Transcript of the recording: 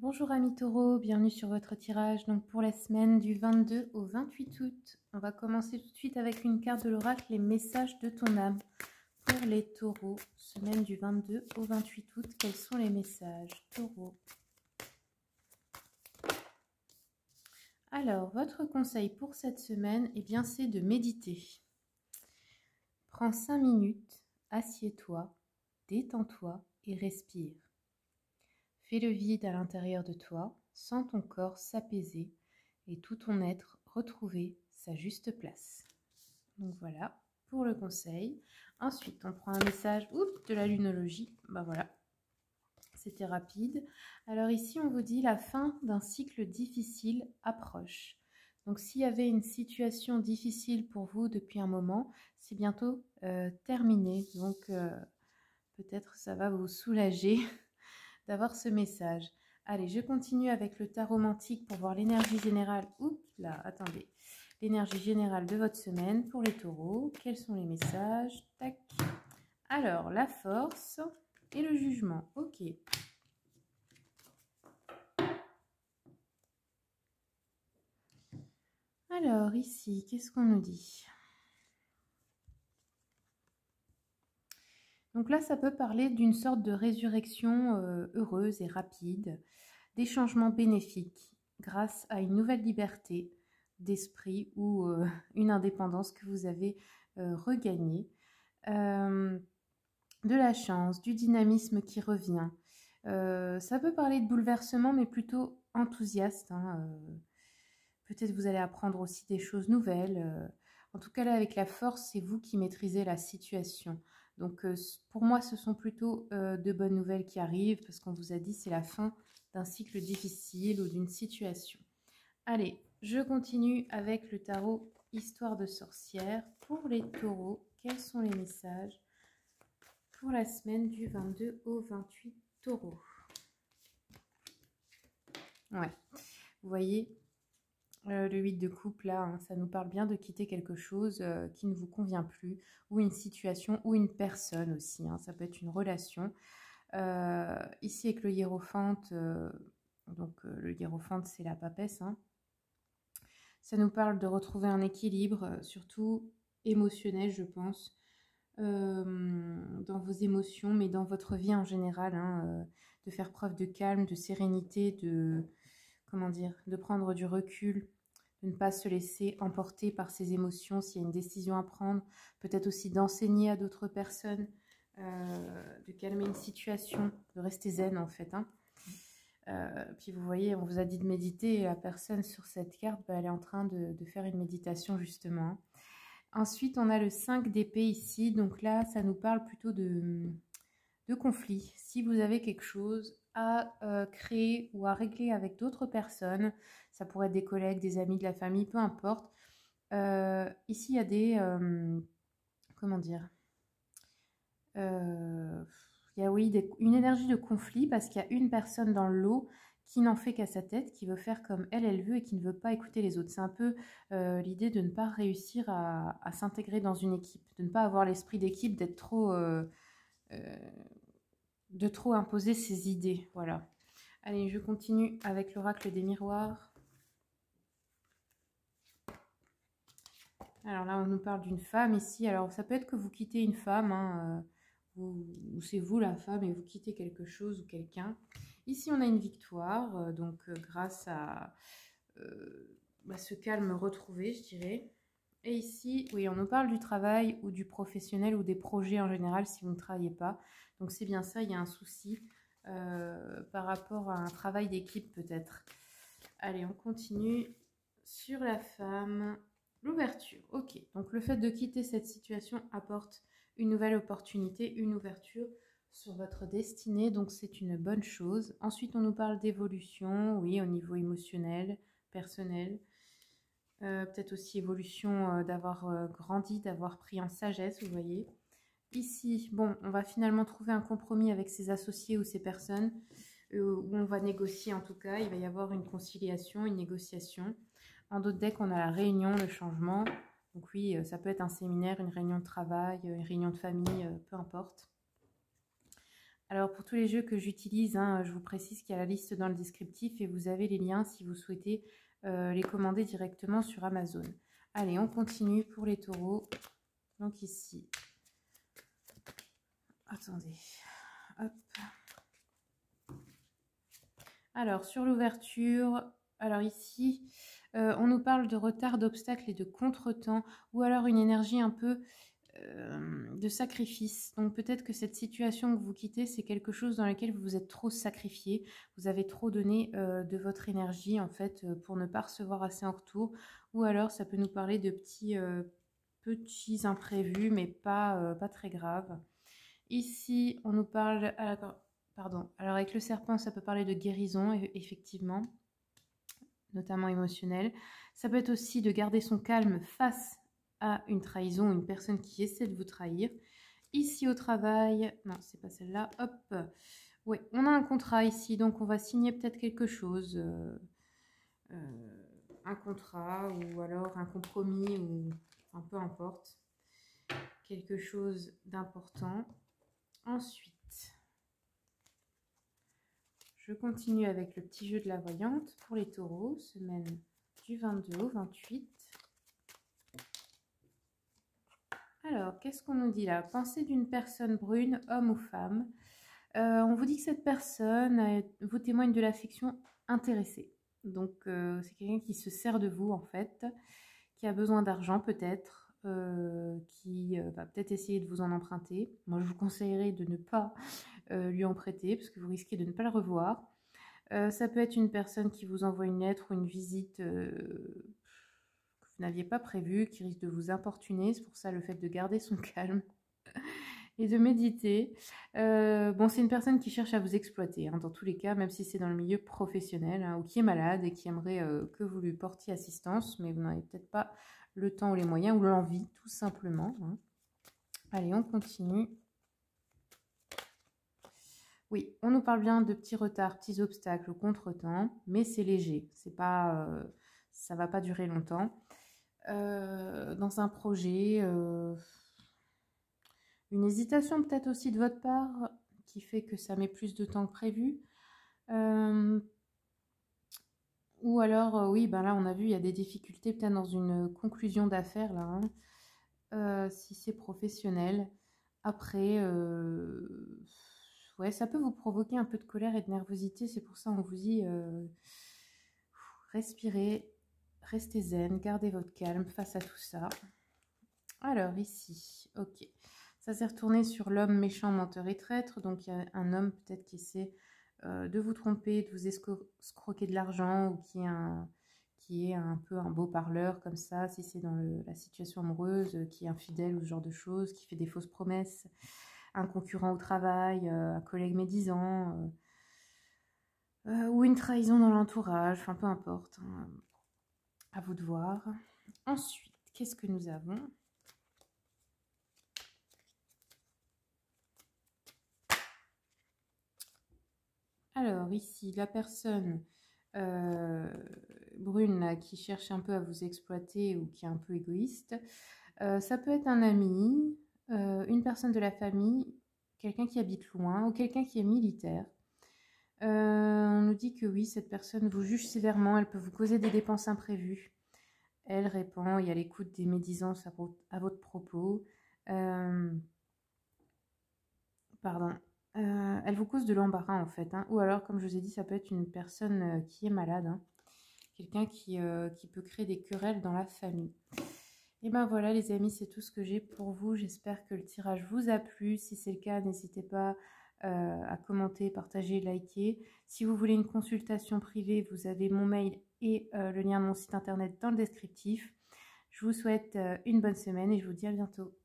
Bonjour amis taureaux, bienvenue sur votre tirage donc pour la semaine du 22 au 28 août. On va commencer tout de suite avec une carte de l'oracle, les messages de ton âme. Pour les taureaux, semaine du 22 au 28 août, quels sont les messages taureaux? Alors, votre conseil pour cette semaine, eh bien, c'est de méditer. Prends 5 minutes, assieds-toi, détends-toi et respire. Fais le vide à l'intérieur de toi, sens ton corps s'apaiser et tout ton être retrouver sa juste place. Donc voilà pour le conseil. Ensuite, on prend un message de la lunologie. Ben voilà, c'était rapide. Alors ici, on vous dit la fin d'un cycle difficile approche. Donc s'il y avait une situation difficile pour vous depuis un moment, c'est bientôt terminé. Donc peut-être ça va vous soulager d'avoir ce message. Allez, je continue avec le tarot mantique pour voir l'énergie générale. Oups là, attendez. L'énergie générale de votre semaine pour les taureaux. Quels sont les messages? Tac. Alors, la force et le jugement. Ok. Alors, ici, qu'est-ce qu'on nous dit? Donc là, ça peut parler d'une sorte de résurrection heureuse et rapide, des changements bénéfiques grâce à une nouvelle liberté d'esprit ou une indépendance que vous avez regagnée, de la chance, du dynamisme qui revient. Ça peut parler de bouleversement, mais plutôt enthousiaste. Peut-être vous allez apprendre aussi des choses nouvelles. En tout cas, là, avec la force, c'est vous qui maîtrisez la situation. Donc, pour moi, ce sont plutôt de bonnes nouvelles qui arrivent, parce qu'on vous a dit c'est la fin d'un cycle difficile ou d'une situation. Allez, je continue avec le tarot Histoire de sorcière. Pour les taureaux, quels sont les messages pour la semaine du 22 au 28 taureaux? Ouais, vous voyez, le 8 de coupe, là, hein, ça nous parle bien de quitter quelque chose qui ne vous convient plus, ou une situation, ou une personne aussi, hein, ça peut être une relation. Ici, avec le hiérophante, le hiérophante, c'est la papesse, hein. Ça nous parle de retrouver un équilibre, surtout émotionnel, je pense, dans vos émotions, mais dans votre vie en général, hein, de faire preuve de calme, de sérénité, de prendre du recul, de ne pas se laisser emporter par ses émotions s'il y a une décision à prendre, peut-être aussi d'enseigner à d'autres personnes, de calmer une situation, de rester zen en fait, hein. Puis vous voyez, on vous a dit de méditer et la personne sur cette carte, elle est en train de faire une méditation justement. Ensuite, on a le 5 d'épée ici, donc là, ça nous parle plutôt de conflit. Si vous avez quelque chose à créer ou à régler avec d'autres personnes, ça pourrait être des collègues, des amis, de la famille, peu importe. Ici, il y a des... comment dire, il y a une énergie de conflit parce qu'il y a une personne dans le lot qui n'en fait qu'à sa tête, qui veut faire comme elle veut et qui ne veut pas écouter les autres. C'est un peu l'idée de ne pas réussir à s'intégrer dans une équipe, de ne pas avoir l'esprit d'équipe, d'être trop... de trop imposer ses idées, voilà. Allez, je continue avec l'oracle des miroirs. Alors là, on nous parle d'une femme ici. Alors, ça peut être que vous quittez une femme, hein, ou c'est vous la femme et vous quittez quelque chose ou quelqu'un. Ici, on a une victoire, grâce à ce calme retrouvé, je dirais. Et ici, oui, on nous parle du travail ou du professionnel ou des projets en général si vous ne travaillez pas. Donc, c'est bien ça, il y a un souci par rapport à un travail d'équipe peut-être. Allez, on continue sur la femme. L'ouverture, ok. Donc le fait de quitter cette situation apporte une nouvelle opportunité, une ouverture sur votre destinée, donc c'est une bonne chose. Ensuite, on nous parle d'évolution, oui, au niveau émotionnel, personnel. Peut-être aussi évolution d'avoir grandi, d'avoir pris en sagesse, vous voyez. Ici, bon, on va finalement trouver un compromis avec ses associés ou ses personnes, où on va négocier en tout cas. Il va y avoir une conciliation, une négociation. En d'autres decks, on a la réunion, le changement. Donc oui, ça peut être un séminaire, une réunion de travail, une réunion de famille, peu importe. Alors pour tous les jeux que j'utilise, hein, je vous précise qu'il y a la liste dans le descriptif et vous avez les liens si vous souhaitez les commander directement sur Amazon. Allez, on continue pour les taureaux. Donc ici, attendez, hop. Alors sur l'ouverture, alors ici, on nous parle de retard, d'obstacles et de contretemps, ou alors une énergie un peu de sacrifice. Donc peut-être que cette situation que vous quittez, c'est quelque chose dans lequel vous vous êtes trop sacrifié, vous avez trop donné de votre énergie en fait pour ne pas recevoir assez en retour, ou alors ça peut nous parler de petits imprévus, mais pas très graves. Ici, on nous parle... pardon. Alors avec le serpent, ça peut parler de guérison, effectivement, notamment émotionnelle. Ça peut être aussi de garder son calme face à une trahison, une personne qui essaie de vous trahir. Ici au travail, non, c'est pas celle-là, hop. Oui, on a un contrat ici, donc on va signer peut-être quelque chose. Un contrat ou alors un compromis ou enfin, peu importe. Quelque chose d'important. Ensuite, je continue avec le petit jeu de la voyante pour les taureaux, semaine du 22 au 28. Alors, qu'est-ce qu'on nous dit là? Pensée d'une personne brune, homme ou femme. On vous dit que cette personne vous témoigne de l'affection intéressée. Donc, c'est quelqu'un qui se sert de vous en fait, qui a besoin d'argent peut-être, qui va peut-être essayer de vous en emprunter. Moi, je vous conseillerais de ne pas lui en prêter parce que vous risquez de ne pas le revoir. Ça peut être une personne qui vous envoie une lettre ou une visite que vous n'aviez pas prévue, qui risque de vous importuner. C'est pour ça le fait de garder son calme et de méditer. Bon, c'est une personne qui cherche à vous exploiter, hein, dans tous les cas, même si c'est dans le milieu professionnel, hein, ou qui est malade et qui aimerait que vous lui portiez assistance, mais vous n'avez peut-être pas le temps ou les moyens ou l'envie, tout simplement. Hein. Allez, on continue. Oui, on nous parle bien de petits retards, petits obstacles, contretemps, mais c'est léger. C'est pas, ça va pas durer longtemps. Dans un projet, une hésitation peut-être aussi de votre part qui fait que ça met plus de temps que prévu. Ou alors, oui, ben là, on a vu, il y a des difficultés peut-être dans une conclusion d'affaires, là, hein, si c'est professionnel. Après, ouais, ça peut vous provoquer un peu de colère et de nervosité. C'est pour ça qu'on vous dit, respirez, restez zen, gardez votre calme face à tout ça. Alors, ici, ok. Ça s'est retourné sur l'homme méchant, menteur et traître. Donc, il y a un homme peut-être qui essaie de vous tromper, de vous escroquer de l'argent ou qui est un peu un beau parleur comme ça, si c'est dans la situation amoureuse, qui est infidèle ou ce genre de choses, qui fait des fausses promesses, un concurrent au travail, un collègue médisant, ou une trahison dans l'entourage, enfin peu importe, hein, à vous de voir. Ensuite, qu'est-ce que nous avons ? Alors ici, la personne brune là, qui cherche un peu à vous exploiter ou qui est un peu égoïste, ça peut être un ami, une personne de la famille, quelqu'un qui habite loin ou quelqu'un qui est militaire. On nous dit que oui, cette personne vous juge sévèrement, elle peut vous causer des dépenses imprévues. Elle répand et à l'écoute des médisances à votre propos. Pardon. Elle vous cause de l'embarras en fait, hein. Ou alors, comme je vous ai dit, ça peut être une personne qui est malade, hein. Quelqu'un qui peut créer des querelles dans la famille. Et ben voilà les amis, c'est tout ce que j'ai pour vous. J'espère que le tirage vous a plu. Si c'est le cas, n'hésitez pas à commenter, partager, liker. Si vous voulez une consultation privée, vous avez mon mail et le lien de mon site internet dans le descriptif. Je vous souhaite une bonne semaine et je vous dis à bientôt.